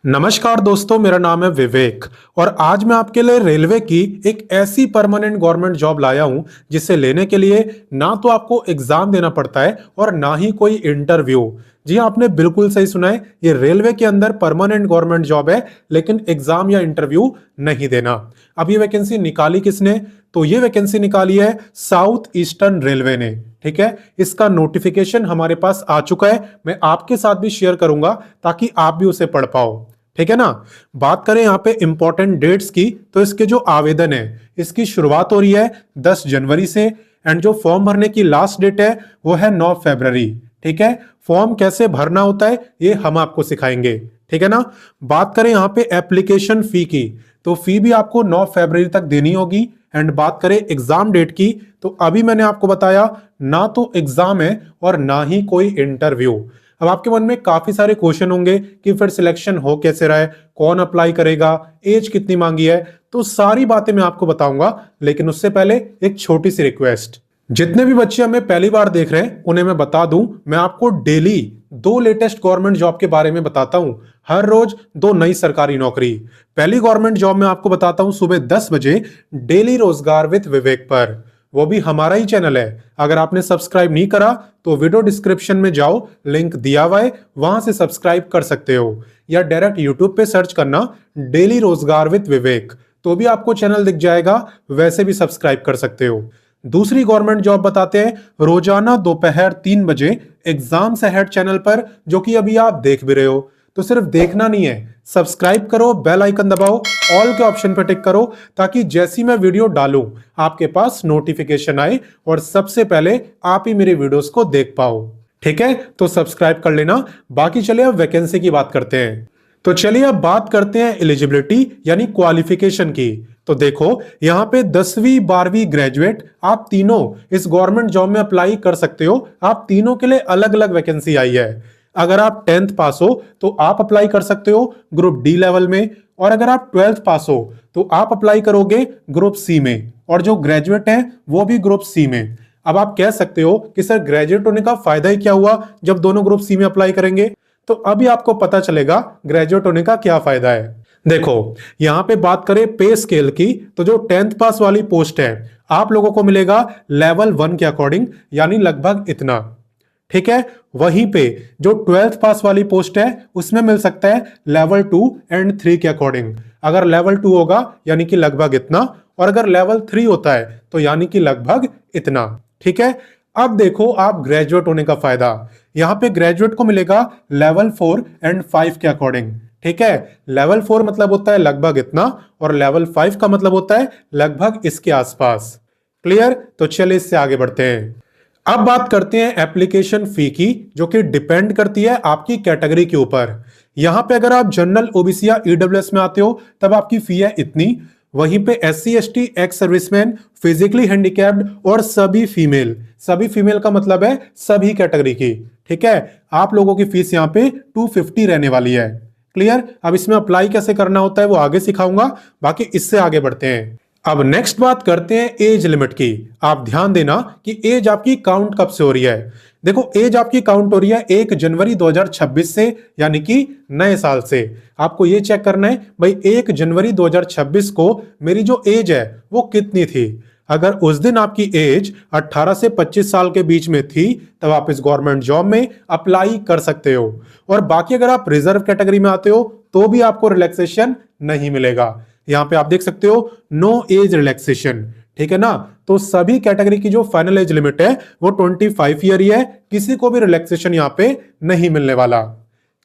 नमस्कार दोस्तों, मेरा नाम है विवेक और आज मैं आपके लिए रेलवे की एक ऐसी परमानेंट गवर्नमेंट जॉब लाया हूं जिसे लेने के लिए ना तो आपको एग्जाम देना पड़ता है और ना ही कोई इंटरव्यू। जी हाँ, आपने बिल्कुल सही सुना है। ये रेलवे के अंदर परमानेंट गवर्नमेंट जॉब है, लेकिन एग्जाम या इंटरव्यू नहीं देना। अब ये वैकेंसी निकाली किसने? तो ये वैकेंसी निकाली है साउथ ईस्टर्न रेलवे ने। ठीक है, इसका नोटिफिकेशन हमारे पास आ चुका है, मैं आपके साथ भी शेयर करूंगा ताकि आप भी उसे पढ़ पाओ। ठीक है ना। बात करें यहाँ पे इंपॉर्टेंट डेट्स की, तो इसके जो आवेदन है इसकी शुरुआत हो रही है 10 जनवरी से एंड जो फॉर्म भरने की लास्ट डेट है वो है 9 फरवरी। ठीक है, फॉर्म कैसे भरना होता है ये हम आपको सिखाएंगे। ठीक है ना। बात करें यहाँ पे एप्लीकेशन फी की, तो फी भी आपको 9 फरवरी तक देनी होगी। एंड बात करें एग्जाम डेट की, तो अभी मैंने आपको बताया ना तो एग्जाम है और ना ही कोई इंटरव्यू। अब आपके मन में काफी सारे क्वेश्चन होंगे कि फिर सिलेक्शन हो कैसे रहा है, कौन अप्लाई करेगा, एज कितनी मांगी है, तो सारी बातें मैं आपको बताऊंगा। लेकिन उससे पहले एक छोटी सी रिक्वेस्ट, जितने भी बच्चे हमें पहली बार देख रहे हैं उन्हें मैं बता दूं, मैं आपको डेली 2 लेटेस्ट गवर्नमेंट जॉब के बारे में बताता हूं। हर रोज 2 नई सरकारी नौकरी। पहली गवर्नमेंट जॉब में आपको बताता हूं सुबह 10 बजे डेली रोजगार विद विवेक पर, वो भी हमारा ही चैनल है। अगर आपने सब्सक्राइब नहीं करा तो वीडियो डिस्क्रिप्शन में जाओ, लिंक दिया हुआ है, वहां से सब्सक्राइब कर सकते हो, या डायरेक्ट यूट्यूब पे सर्च करना डेली रोजगार विद विवेक, तो भी आपको चैनल दिख जाएगा, वैसे भी सब्सक्राइब कर सकते हो। दूसरी गवर्नमेंट जॉब बताते हैं रोजाना दोपहर 3 बजे एग्जाम्स अहेड चैनल पर, जो कि अभी आप देख भी रहे हो। तो सिर्फ देखना नहीं है, सब्सक्राइब करो, बेल आइकन दबाओ, ऑल के ऑप्शन पर टिक करो, ताकि जैसी मैं वीडियो डालूं आपके पास नोटिफिकेशन आए और सबसे पहले आप ही मेरे वीडियोस को देख पाओ। ठीक है, तो सब्सक्राइब कर लेना। बाकी चलिए अब वैकेंसी की बात करते हैं। तो चलिए अब बात करते हैं एलिजिबिलिटी यानी क्वालिफिकेशन की। तो देखो यहां पे 10वीं 12वीं ग्रेजुएट आप तीनों इस गवर्नमेंट जॉब में अप्लाई कर सकते हो। आप तीनों के लिए अलग अलग वैकेंसी आई है। अगर आप 10th पास हो तो आप अप्लाई कर सकते हो ग्रुप डी लेवल में, और अगर आप 12th पास हो तो आप अप्लाई करोगे ग्रुप सी में, और जो ग्रेजुएट है वो भी ग्रुप सी में। अब आप कह सकते हो कि सर ग्रेजुएट होने का फायदा ही क्या हुआ जब दोनों ग्रुप सी में अप्लाई करेंगे? तो अभी आपको पता चलेगा ग्रेजुएट होने का क्या फायदा है। देखो यहां पे बात करें पे स्केल की, तो जो 10th पास वाली पोस्ट है आप लोगों को मिलेगा लेवल 1 के अकॉर्डिंग, यानी लगभग इतना। ठीक है, वहीं पे जो 12th पास वाली पोस्ट है उसमें मिल सकता है लेवल 2 एंड 3 के अकॉर्डिंग। अगर लेवल 2 होगा यानी कि लगभग इतना, और अगर लेवल 3 होता है तो यानी कि लगभग इतना। ठीक है, अब देखो आप ग्रेजुएट होने का फायदा, यहां पे ग्रेजुएट को मिलेगा लेवल 4 एंड 5 के अकॉर्डिंग। ठीक है, लेवल 4 मतलब होता है लगभग इतना, और लेवल 5 का मतलब होता है लगभग इसके आसपास। क्लियर? तो चलिए इससे आगे बढ़ते हैं। अब बात करते हैं एप्लीकेशन फी की, जो कि डिपेंड करती है आपकी कैटेगरी के ऊपर। यहां पे अगर आप जनरल, ओबीसी या ईडब्ल्यूएस में आते हो तब आपकी फी है इतनी। वहीं पे SC ST, ex serviceman, physically handicapped और सभी फीमेल का मतलब है सभी कैटेगरी की। ठीक है, आप लोगों की फीस यहाँ पे 250 रहने वाली है। क्लियर? अब इसमें अप्लाई कैसे करना होता है वो आगे सिखाऊंगा, बाकी इससे आगे बढ़ते हैं। अब नेक्स्ट बात करते हैं एज लिमिट की। आप ध्यान देना कि एज आपकी काउंट कब से हो रही है। देखो एज आपकी काउंट हो रही है 1 जनवरी 2026 से, यानी कि नए साल से। आपको ये चेक करना है भाई 1 जनवरी 2026 को मेरी जो एज है वो कितनी थी। अगर उस दिन आपकी एज 18 से 25 साल के बीच में थी तब आप इस गवर्नमेंट जॉब में अप्लाई कर सकते हो। और बाकी अगर आप रिजर्व कैटेगरी में आते हो तो भी आपको रिलैक्सेशन नहीं मिलेगा। यहां पे आप देख सकते हो नो एज रिलैक्सेशन। ठीक है ना, तो सभी कैटेगरी की जो फाइनल एज लिमिट है वो 25 ईयर ही है, किसी को भी रिलैक्सेशन यहां पे नहीं मिलने वाला।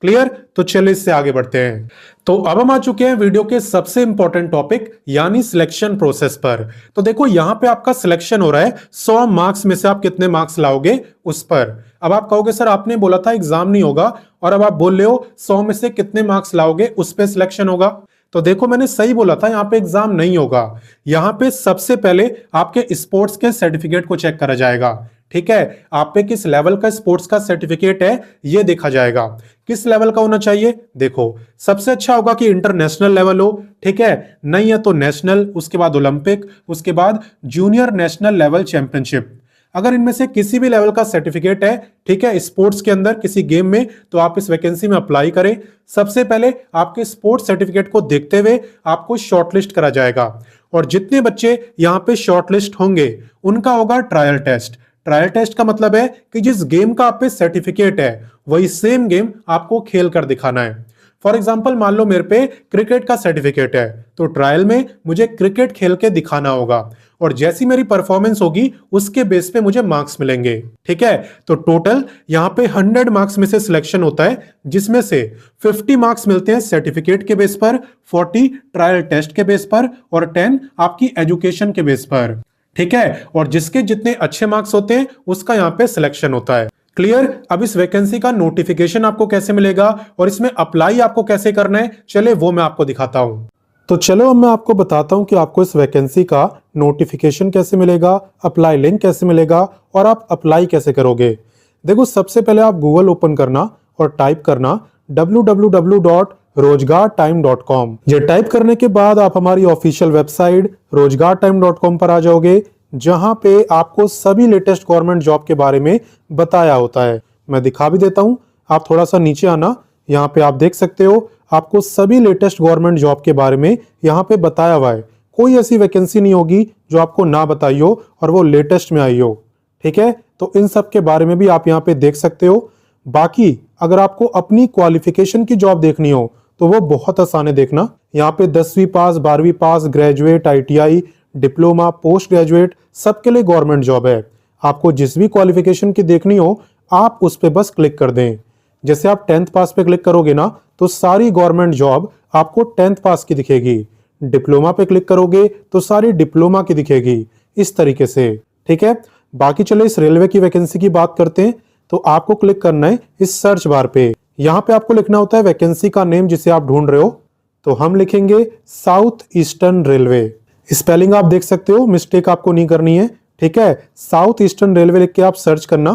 क्लियर? तो चलिए इससे आगे बढ़ते हैं। तो अब हम आ चुके हैं वीडियो के सबसे इंपॉर्टेंट टॉपिक यानी सिलेक्शन प्रोसेस पर। तो देखो यहां पे आपका सिलेक्शन हो रहा है 100 मार्क्स में से आप कितने मार्क्स लाओगे उस पर। अब आप कहोगे सर आपने बोला था एग्जाम नहीं होगा, और अब आप बोल रहे हो 100 में से कितने मार्क्स लाओगे उस पर सिलेक्शन होगा। तो देखो मैंने सही बोला था, यहाँ पे एग्जाम नहीं होगा। यहाँ पे सबसे पहले आपके स्पोर्ट्स के सर्टिफिकेट को चेक करा जाएगा। ठीक है, आप पे किस लेवल का स्पोर्ट्स का सर्टिफिकेट है ये देखा जाएगा। किस लेवल का होना चाहिए? देखो सबसे अच्छा होगा कि इंटरनेशनल लेवल हो। ठीक है, नहीं है तो नेशनल, उसके बाद ओलंपिक, उसके बाद जूनियर नेशनल लेवल चैंपियनशिप। अगर इनमें से किसी भी लेवल का सर्टिफिकेट है, ठीक है, स्पोर्ट्स के अंदर किसी गेम में, तो आप इस वैकेंसी में अप्लाई करें। सबसे पहले आपके स्पोर्ट्स सर्टिफिकेट को देखते हुए आपको शॉर्टलिस्ट करा जाएगा और जितने बच्चे यहाँ पे शॉर्टलिस्ट होंगे उनका होगा ट्रायल टेस्ट। ट्रायल टेस्ट का मतलब है कि जिस गेम का आप पे सर्टिफिकेट है वही सेम गेम आपको खेल कर दिखाना है। फॉर एग्जाम्पल मान लो मेरे पे क्रिकेट का सर्टिफिकेट है, तो ट्रायल में मुझे क्रिकेट खेल के दिखाना होगा और जैसी मेरी परफॉर्मेंस होगी उसके बेस पे मुझे मार्क्स मिलेंगे। ठीक है, तो टोटल यहाँ पे 100 मार्क्स में से सिलेक्शन होता है, जिसमें से 50 मार्क्स मिलते हैं सर्टिफिकेट के बेस पर, 40 ट्रायल टेस्ट के बेस पर और 10 आपकी एजुकेशन के बेस पर। ठीक है, और जिसके जितने अच्छे मार्क्स होते हैं उसका यहाँ पे सिलेक्शन होता है। क्लियर? अब इस वैकेंसी का नोटिफिकेशन आपको कैसे मिलेगा और इसमें अप्लाई आपको कैसे करना है, चले वो मैं आपको दिखाता हूं। तो चलो अब मैं आपको बताता हूं कि आपको इस वैकेंसी का नोटिफिकेशन कैसे मिलेगा, अप्लाई लिंक कैसे मिलेगा और आप अप्लाई कैसे करोगे। देखो, सबसे पहले आप गूगल ओपन करना और टाइप करना www.rozgartime.com। ये टाइप करने के बाद आप हमारी ऑफिशियल वेबसाइट rozgartime.com पर आ जाओगे, जहां पे आपको सभी लेटेस्ट गवर्नमेंट जॉब के बारे में बताया होता है। मैं दिखा भी देता हूं, आप थोड़ा सा नीचे आना, यहाँ पे आप देख सकते हो आपको सभी लेटेस्ट गवर्नमेंट जॉब के बारे में यहाँ पे बताया हुआ है। कोई ऐसी वैकेंसी नहीं होगी जो आपको ना बताई हो और वो लेटेस्ट में आई हो। ठीक है, तो इन सब के बारे में भी आप यहाँ पे देख सकते हो। बाकी अगर आपको अपनी क्वालिफिकेशन की जॉब देखनी हो तो वो बहुत आसान है, देखना। यहाँ पे 10वीं पास, 12वीं pass, graduate, ITI, diploma, post graduate सबके लिए गवर्नमेंट जॉब है। आपको जिस भी क्वालिफिकेशन की देखनी हो आप उस पर बस क्लिक कर दें। जैसे आप 10th पास पे क्लिक करोगे ना तो सारी गवर्नमेंट जॉब आपको 10th पास की दिखेगी। डिप्लोमा पे क्लिक करोगे तो सारी डिप्लोमा की दिखेगी, इस तरीके से। ठीक है, बाकी चलो इस रेलवे की वैकेंसी की बात करते हैं। तो आपको क्लिक करना है इस सर्च बार पे। यहाँ पे आपको लिखना होता है वैकेंसी का नेम जिसे आप ढूंढ रहे हो, तो हम लिखेंगे साउथ ईस्टर्न रेलवे। स्पेलिंग आप देख सकते हो, मिस्टेक आपको नहीं करनी है। ठीक है, साउथ ईस्टर्न रेलवे लिख के आप सर्च करना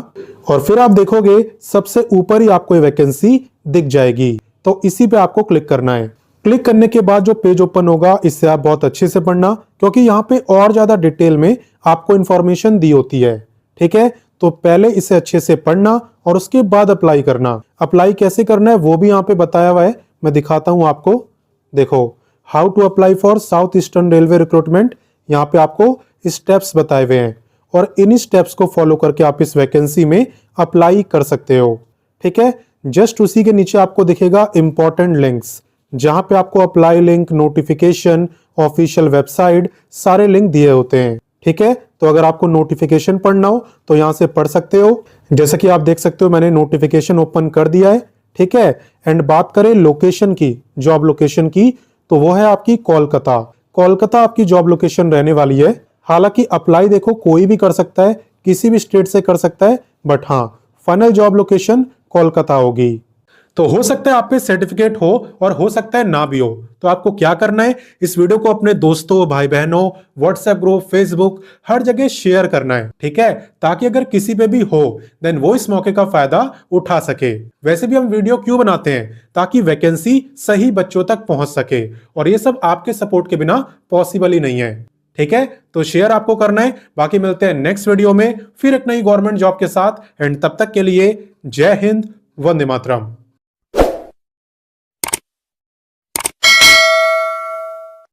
और फिर आप देखोगे सबसे ऊपर ही आपको ये वैकेंसी दिख जाएगी। तो इसी पे आपको क्लिक करना है। क्लिक करने के बाद जो पेज ओपन होगा इससे आप बहुत अच्छे से पढ़ना, क्योंकि यहाँ पे और ज्यादा डिटेल में आपको इंफॉर्मेशन दी होती है। ठीक है, तो पहले इसे अच्छे से पढ़ना और उसके बाद अप्लाई करना। अप्लाई कैसे करना है वो भी यहाँ पे बताया हुआ है, मैं दिखाता हूं आपको। देखो, how to apply for South Eastern Railway recruitment, यहाँ पे आपको स्टेप्स बताए हुए हैं और इन स्टेप्स को फॉलो करके आप इस वैकेंसी में अप्लाई कर सकते हो। ठीक है, जस्ट उसी के नीचे आपको दिखेगा इंपॉर्टेंट लिंक्स, जहां पे आपको apply link, notification, official website सारे लिंक दिए होते हैं। ठीक है, तो अगर आपको नोटिफिकेशन पढ़ना हो तो यहां से पढ़ सकते हो। जैसा कि आप देख सकते हो मैंने नोटिफिकेशन ओपन कर दिया है। ठीक है, एंड बात करें लोकेशन की, जॉब लोकेशन की, तो वो है आपकी कोलकाता। कोलकाता आपकी जॉब लोकेशन रहने वाली है। हालांकि अप्लाई देखो कोई भी कर सकता है, किसी भी स्टेट से कर सकता है, बट हाँ फाइनल जॉब लोकेशन कोलकाता होगी। तो हो सकता है आप पे सर्टिफिकेट हो और हो सकता है ना भी हो। तो आपको क्या करना है, इस वीडियो को अपने दोस्तों, भाई बहनों, व्हाट्सएप ग्रुप, फेसबुक, हर जगह शेयर करना है। ठीक है, ताकि अगर किसी पे भी हो देन वो इस मौके का फायदा उठा सके। वैसे भी हम वीडियो क्यों बनाते हैं, ताकि वैकेंसी सही बच्चों तक पहुंच सके, और ये सब आपके सपोर्ट के बिना पॉसिबल ही नहीं है। ठीक है, तो शेयर आपको करना है। बाकी मिलते हैं नेक्स्ट वीडियो में फिर एक नई गवर्नमेंट जॉब के साथ, एंड तब तक के लिए जय हिंद, वंदे मातरम।